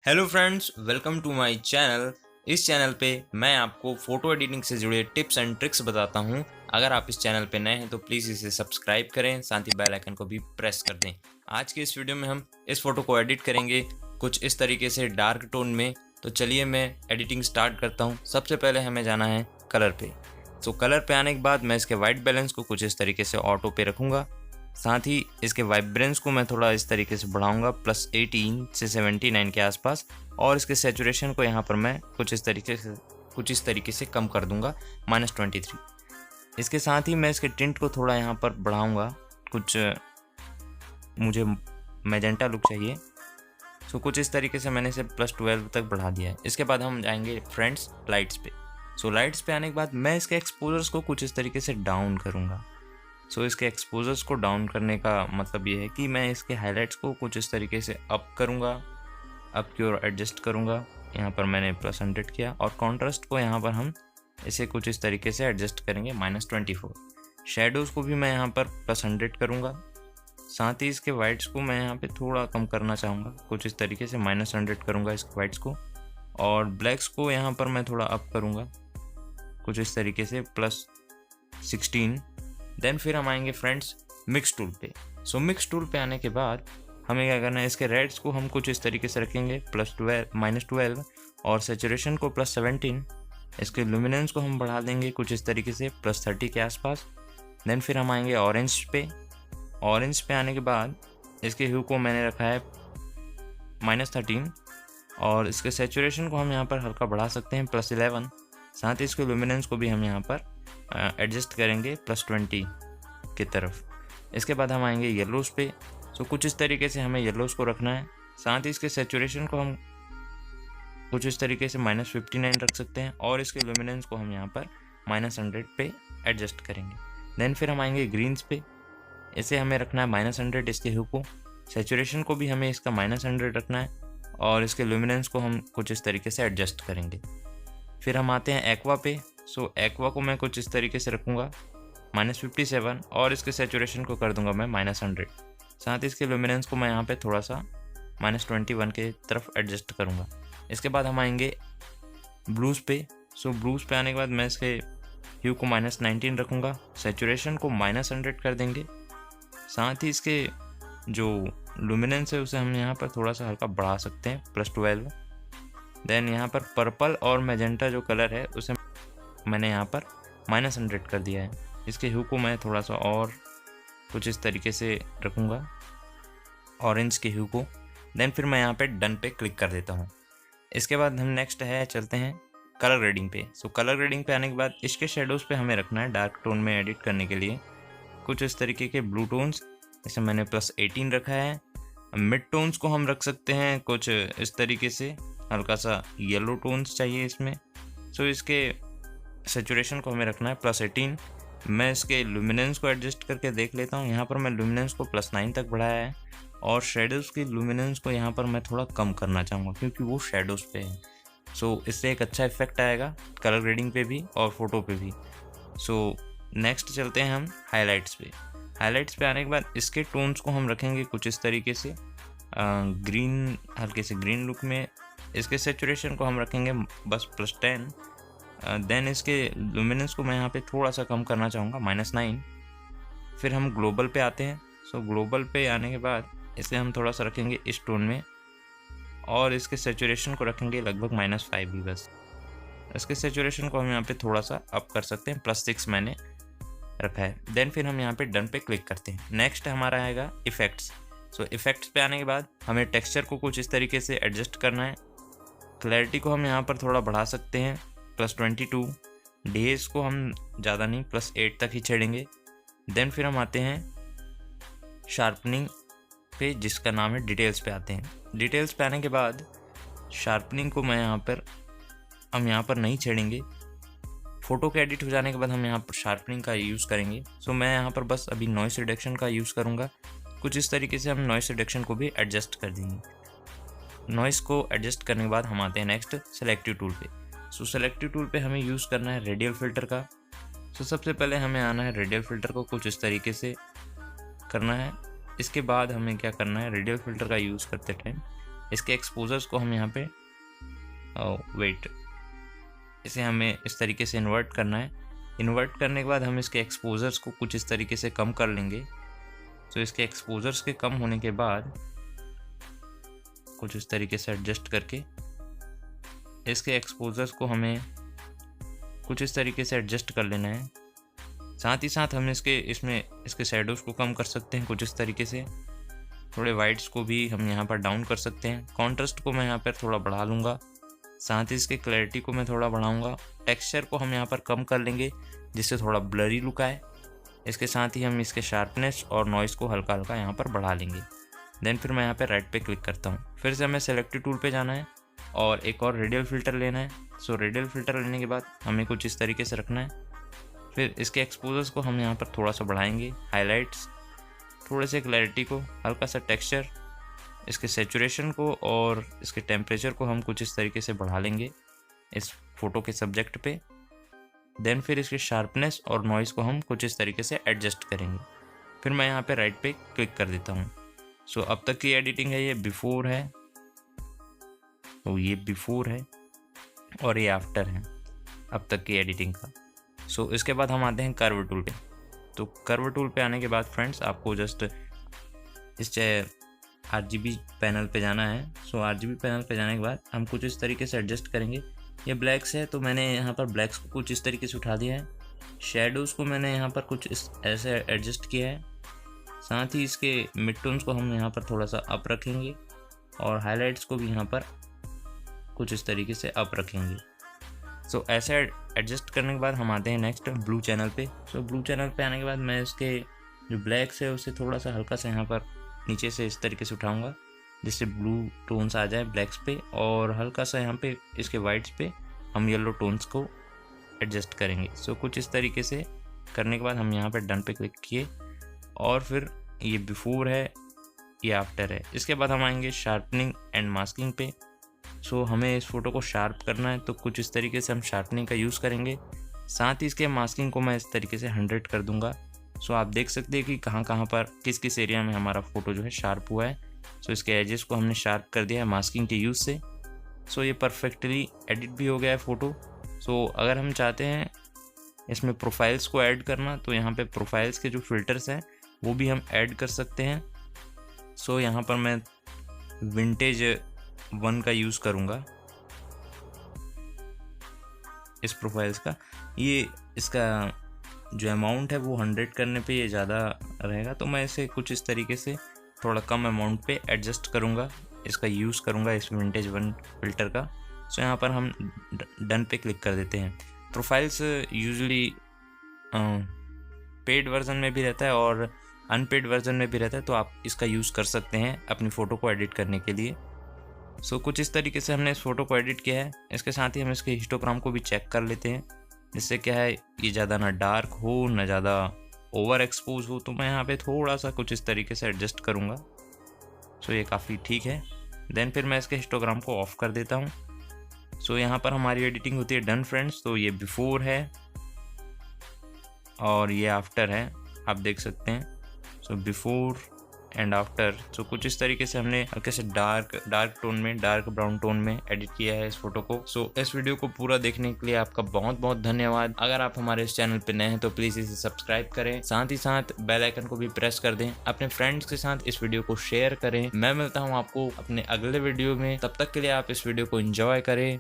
Hello friends, welcome to my channel. इस channel पे मैं आपको फ़ोटो एडिटिंग से जुड़े टिप्स एंड ट्रिक्स बताता हूँ। अगर आप इस चैनल पे नए हैं तो प्लीज़ इसे सब्सक्राइब करें, साथ ही बेल आइकन को भी प्रेस कर दें। आज के इस वीडियो में हम इस फ़ोटो को एडिट करेंगे कुछ इस तरीके से डार्क टोन में। तो चलिए मैं एडिटिंग स्टार्ट करता हूँ। सबसे पहले हमें जाना है कलर पे। तो कलर पे आने के बाद मैं इसके वाइट बैलेंस को कुछ इस तरीके से ऑटो पे रखूँगा। साथ ही इसके वाइब्रेंस को मैं थोड़ा इस तरीके से बढ़ाऊंगा +18 से 79 के आसपास, और इसके सैचुरेशन को यहाँ पर मैं कुछ इस तरीके से कम कर दूंगा -23। इसके साथ ही मैं इसके टिंट को थोड़ा यहाँ पर बढ़ाऊंगा, कुछ मुझे मैजेंटा लुक चाहिए। सो कुछ इस तरीके से मैंने इसे +12 तक बढ़ा दिया है। इसके बाद हम जाएंगे फ्रेंड्स लाइट्स पे। सो लाइट्स पे आने के बाद मैं इसके एक्सपोजर्स को कुछ इस तरीके से डाउन करूँगा। सो इसके एक्सपोजर्स को डाउन करने का मतलब ये है कि मैं इसके हाइलाइट्स को कुछ इस तरीके से अप करूँगा, अप की ओर एडजस्ट करूँगा। यहाँ पर मैंने +100 किया, और कॉन्ट्रास्ट को यहाँ पर हम इसे कुछ इस तरीके से एडजस्ट करेंगे -24। शेडोज़ को भी मैं यहाँ पर +100 करूँगा। साथ ही इसके वाइट्स को मैं यहाँ पे थोड़ा कम करना चाहूँगा, कुछ इस तरीके से -100 करूँगा इसके वाइट्स को, और ब्लैक्स को यहाँ पर मैं थोड़ा अप करूँगा, कुछ इस तरीके से +16। देन फिर हम आएंगे फ्रेंड्स मिक्स टूल पे। सो मिक्स टूल पे आने के बाद हमें क्या करना है, इसके रेड्स को हम कुछ इस तरीके से रखेंगे -12, और सेचुरेशन को +17। इसके लुमिनेंस को हम बढ़ा देंगे कुछ इस तरीके से +30 के आसपास। देन फिर हम आएंगे ऑरेंज पे। ऑरेंज पे आने के बाद इसके ह्यू को मैंने रखा है -13, और इसके सेचुरेशन को हम यहाँ पर हल्का बढ़ा सकते हैं +11। साथ ही इसके लुमिनेंस को भी हम यहाँ पर एडजस्ट करेंगे +20 की तरफ। इसके बाद हम आएंगे येलोज़ पे। सो कुछ इस तरीके से हमें येलोज़ को रखना है। साथ ही इसके सेचुरेशन को हम कुछ इस तरीके से -59 रख सकते हैं, और इसके लुमिनेंस को हम यहाँ पर -100 पे एडजस्ट करेंगे। देन फिर हम आएंगे ग्रीन्स पे। इसे हमें रखना है -100 इसके ह्यू को। सेचुरेशन को भी हमें इसका -100 रखना है, और इसके लुमिनेंस को हम कुछ इस तरीके से एडजस्ट करेंगे। फिर हम आते हैं एक्वा पे। सो एक्वा को मैं कुछ इस तरीके से रखूँगा -57, और इसके सेचुरेशन को कर दूंगा मैं -100। साथ ही इसके लुमिनेंस को मैं यहाँ पे थोड़ा सा -21 के तरफ एडजस्ट करूँगा। इसके बाद हम आएंगे ब्लूज़ पे। सो ब्लूज़ पे आने के बाद मैं इसके ह्यू को -19 रखूँगा, सेचुरेशन को -100 कर देंगे। साथ ही इसके जो लुमिनेंस है उसे हम यहाँ पर थोड़ा सा हल्का बढ़ा सकते हैं +12। देन यहाँ पर पर्पल और मैजेंटा जो कलर है उसे मैंने यहाँ पर -100 कर दिया है। इसके ह्यू को मैं थोड़ा सा और कुछ इस तरीके से रखूँगा, ऑरेंज के ह्यू को। देन फिर मैं यहाँ पे डन पे क्लिक कर देता हूँ। इसके बाद हम नेक्स्ट चलते हैं कलर ग्रेडिंग पे। सो कलर ग्रेडिंग पे आने के बाद इसके शेडोज़ पे हमें रखना है डार्क टोन में एडिट करने के लिए कुछ इस तरीके के ब्लू टोन्स। इसे मैंने +18 रखा है। मिड टोन्स को हम रख सकते हैं कुछ इस तरीके से, हल्का सा येलो टोन्स चाहिए इसमें। सो इसके सेचुरेशन को हमें रखना है +18। मैं इसके लुमिनेंस को एडजस्ट करके देख लेता हूँ। यहाँ पर मैं लुमिनेंस को +9 तक बढ़ाया है, और शेडोज़ की लुमिनेंस को यहाँ पर मैं थोड़ा कम करना चाहूँगा क्योंकि वो शेडोज़ पे है। सो इससे एक अच्छा इफेक्ट आएगा कलर ग्रेडिंग पे भी और फोटो पे भी। सो नेक्स्ट चलते हैं हम हाइलाइट्स पे। हाइलाइट्स पे आने के बाद इसके टोन्स को हम रखेंगे कुछ इस तरीके से ग्रीन, हल्के से ग्रीन लुक में। इसके सेचुरेशन को हम रखेंगे बस +10। देन इसके लुमिनेंस को मैं यहाँ पे थोड़ा सा कम करना चाहूँगा -9। फिर हम ग्लोबल पे आते हैं। सो ग्लोबल पे आने के बाद इसे हम थोड़ा सा रखेंगे इस टोन में, और इसके सेचुरेशन को रखेंगे लगभग -5 भी बस। इसके सेचुरेशन को हम यहाँ पे थोड़ा सा अप कर सकते हैं, +6 मैंने रखा है। देन फिर हम यहाँ पे डन पे क्लिक करते हैं। नेक्स्ट हमारा आएगा इफ़ेक्ट्स। सो इफ़ेक्ट्स पे आने के बाद हमें टेक्सचर को कुछ इस तरीके से एडजस्ट करना है। क्लैरिटी को हम यहाँ पर थोड़ा बढ़ा सकते हैं +22। डेज को हम ज़्यादा नहीं, +8 तक ही छेड़ेंगे। देन फिर हम आते हैं शार्पनिंग पे, जिसका नाम है डिटेल्स पे आते हैं। डिटेल्स पे आने के बाद शार्पनिंग को हम यहाँ पर नहीं छेड़ेंगे। फ़ोटो के एडिट हो जाने के बाद हम यहाँ पर शार्पनिंग का यूज़ करेंगे। सो मैं यहाँ पर बस अभी नॉइस रिडक्शन का यूज़ करूँगा। कुछ इस तरीके से हम नॉइस रिडक्शन को भी एडजस्ट कर देंगे। नॉइस को एडजस्ट करने के बाद हम आते हैं नेक्स्ट सेलेक्टिव टूल पे। सो सेलेक्टिव टूल पे हमें यूज़ करना है रेडियल फ़िल्टर का। सो सबसे पहले हमें आना है रेडियल फ़िल्टर को कुछ इस तरीके से करना है। इसके बाद हमें क्या करना है, रेडियल फ़िल्टर का यूज़ करते टाइम इसके एक्सपोजर्स को हम यहाँ पे वेट इसे हमें इस तरीके से इन्वर्ट करना है। इन्वर्ट करने के बाद हम इसके एक्सपोजर्स को कुछ इस तरीके से कम कर लेंगे। तो इसके एक्सपोजर्स के कम होने के बाद कुछ इस तरीके से एडजस्ट करके इसके एक्सपोजर्स को हमें कुछ इस तरीके से एडजस्ट कर लेना है। साथ ही साथ हम इसके शैडोज़ को कम कर सकते हैं कुछ इस तरीके से। थोड़े वाइट्स को भी हम यहाँ पर डाउन कर सकते हैं। कॉन्ट्रास्ट को मैं यहाँ पर थोड़ा बढ़ा लूँगा, साथ ही इसके क्लैरिटी को मैं थोड़ा बढ़ाऊँगा। टेक्सचर को हम यहाँ पर कम कर लेंगे जिससे थोड़ा ब्लरी लुक आए। इसके साथ ही हम इसके शार्पनेस और नॉइज़ को हल्का हल्का यहाँ पर बढ़ा लेंगे। देन फिर मैं यहाँ पे राइट पे क्लिक करता हूँ। फिर से हमें सेलेक्टिव टूल पे जाना है और एक और रेडियल फ़िल्टर लेना है। सो रेडियल फ़िल्टर लेने के बाद हमें कुछ इस तरीके से रखना है। फिर इसके एक्सपोजर्स को हम यहाँ पर थोड़ा सा बढ़ाएंगे, हाइलाइट्स, थोड़े से क्लैरिटी को, हल्का सा टेक्सचर, इसके सेचुरेशन को और इसके टेम्परेचर को हम कुछ इस तरीके से बढ़ा लेंगे इस फोटो के सब्जेक्ट पे। देन फिर इसकी शार्पनेस और नॉइज़ को हम कुछ इस तरीके से एडजस्ट करेंगे। फिर मैं यहाँ पे राइट पे क्लिक कर देता हूँ। सो अब तक की एडिटिंग है, ये बिफोर है, तो ये बिफोर है और ये आफ्टर है अब तक की एडिटिंग का। सो इसके बाद हम आते हैं कर्व टूल पे। तो कर्व टूल पे आने के बाद फ्रेंड्स आपको जस्ट इस RGB पैनल पे जाना है। सो RGB पैनल पे जाने के बाद हम कुछ इस तरीके से एडजस्ट करेंगे। ये ब्लैक्स है तो मैंने यहाँ पर ब्लैक्स को कुछ इस तरीके से उठा दिया है। शेडोज़ को मैंने यहाँ पर कुछ ऐसे एडजस्ट किया है। साथ ही इसके मिड टोन्स को हम यहाँ पर थोड़ा सा अप रखेंगे और हाइलाइट्स को भी यहाँ पर कुछ इस तरीके से अप रखेंगे। सो ऐसे एडजस्ट करने के बाद हम आते हैं नेक्स्ट ब्लू चैनल पे। सो ब्लू चैनल पे आने के बाद मैं इसके जो ब्लैक्स है उसे थोड़ा सा हल्का सा यहाँ पर नीचे से इस तरीके से उठाऊँगा जिससे ब्लू टोन्स आ जाए ब्लैक्स पे, और हल्का सा यहाँ पे इसके वाइट्स पे हम येलो टोन्स को एडजस्ट करेंगे। सो कुछ इस तरीके से करने के बाद हम यहाँ पे डन पे क्लिक किए और फिर ये बिफोर है, ये आफ्टर है। इसके बाद हम आएंगे शार्पनिंग एंड मास्किंग पे। सो हमें इस फोटो को शार्प करना है तो कुछ इस तरीके से हम शार्पनिंग का यूज़ करेंगे। साथ ही इसके मास्किंग को मैं इस तरीके से 100 कर दूंगा। सो आप देख सकते हैं कि कहाँ पर किस किस एरिया में हमारा फ़ोटो जो है शार्प हुआ है। सो इसके एजेस को हमने शार्प कर दिया है मास्किंग के यूज़ से। सो ये परफेक्टली एडिट भी हो गया है फ़ोटो। सो अगर हम चाहते हैं इसमें प्रोफाइल्स को ऐड करना तो यहाँ पे प्रोफाइल्स के जो फ़िल्टर्स हैं वो भी हम ऐड कर सकते हैं। सो यहाँ पर मैं विंटेज 1 का यूज़ करूँगा इस प्रोफाइल्स का। ये इसका जो अमाउंट है वो 100 करने पे ये ज़्यादा रहेगा, तो मैं इसे कुछ इस तरीके से थोड़ा कम अमाउंट पे एडजस्ट करूँगा, इसका यूज़ करूँगा इस विंटेज 1 फ़िल्टर का। सो यहाँ पर हम डन पे क्लिक कर देते हैं। प्रोफाइल्स यूजुअली पेड वर्जन में भी रहता है और अनपेड वर्जन में भी रहता है, तो आप इसका यूज़ कर सकते हैं अपनी फ़ोटो को एडिट करने के लिए। सो कुछ इस तरीके से हमने इस फ़ोटो को एडिट किया है। इसके साथ ही हम इसके हिस्टोग्राम को भी चेक कर लेते हैं, जिससे क्या है ये ज़्यादा ना डार्क हो ना ज़्यादा ओवर एक्सपोज हो। तो मैं यहाँ पे थोड़ा सा कुछ इस तरीके से एडजस्ट करूँगा। सो ये काफ़ी ठीक है। देन फिर मैं इसके हिस्टोग्राम को ऑफ कर देता हूँ। सो यहाँ पर हमारी एडिटिंग होती है डन फ्रेंड्स। तो ये बिफोर है और ये आफ्टर है, आप देख सकते हैं। So before and after. So कुछ इस तरीके से हमने हल्के से डार्क टोन में, डार्क ब्राउन टोन में एडिट किया है इस फोटो को। सो इस वीडियो को पूरा देखने के लिए आपका बहुत बहुत धन्यवाद। अगर आप हमारे इस चैनल पे नए हैं तो प्लीज़ इसे सब्सक्राइब करें, साथ ही साथ बेल आइकन को भी प्रेस कर दें। अपने फ्रेंड्स के साथ इस वीडियो को शेयर करें। मैं मिलता हूँ आपको अपने अगले वीडियो में, तब तक के लिए आप इस वीडियो को एंजॉय करें।